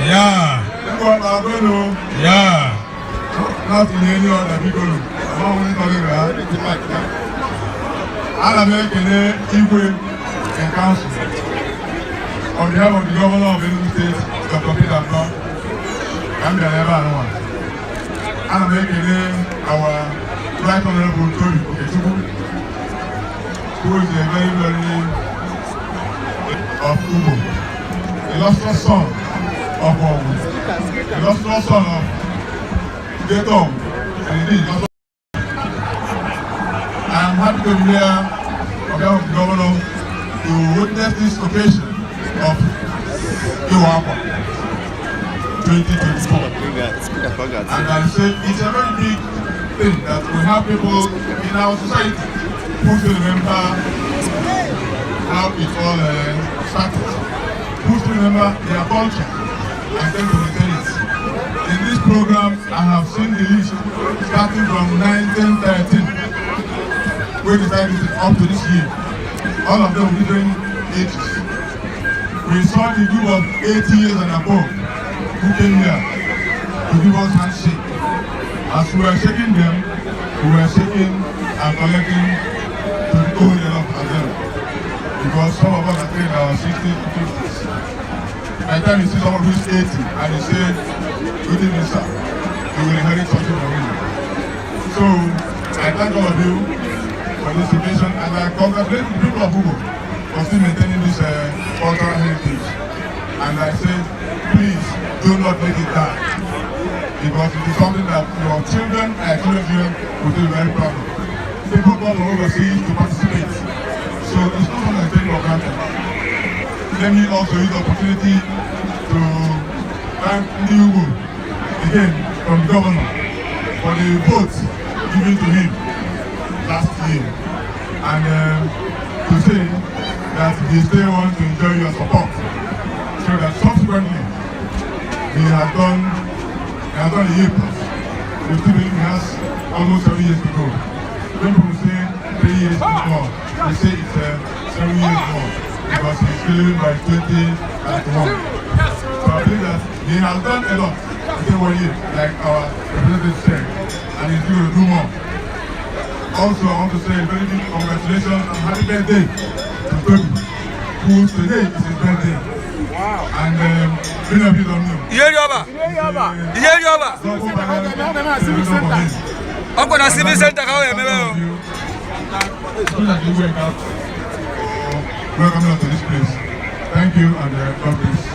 Yeah. Yeah. Not in any other people. I'm only talking about I'm making Igwe and council. On behalf of the governor of Enugu State, Dr. Peter Brown, I'm the one. I'm making our right honorable Tony Okechukwu, who is a very of Ugo, illustrious son of the illustrious son of Gator, and indeed, I am happy to be here on behalf of the governor to witness this occasion of Iwapa 2024. And I say it's a very big thing that we have people in our society who still remember how it all started, who still remember their culture and then to retain it. In this program, I have seen the list starting from 1913, we decided up to this year. All of them different ages. We saw the group of 80 years and above who came here to give us handshake. As we were shaking them, we were shaking and collecting to the old enough as them. Because some of us are in our 60s to 50s. By the time you see someone who's 80 and you say, good evening, sir, you will inherit something from him. So, I thank all of you for this occasion, and I congratulate the people of Ugo for still maintaining this cultural heritage. And I say, please do not let it die, because it is something that your children and children will be very proud of. People come from overseas to participate, so it's not something I take for granted. Let me also use the opportunity to thank Ugo again from the governor for the vote given to him last year, and to say that he still wants to enjoy your support, so that subsequently he has done a year plus. We still believe he has almost 7 years to go. When people say 3 years more, they say it's 7 years more, because he's still living by 2021. So I believe that he has done a lot in 1 year, like our representative said, and he's going to do more. Also, I want to say a very big congratulations and happy birthday to Toby, who today is his birthday. Wow. And many of you don't know. Uncle na Civic Center, how are you? Welcome to this place. Thank you and God bless.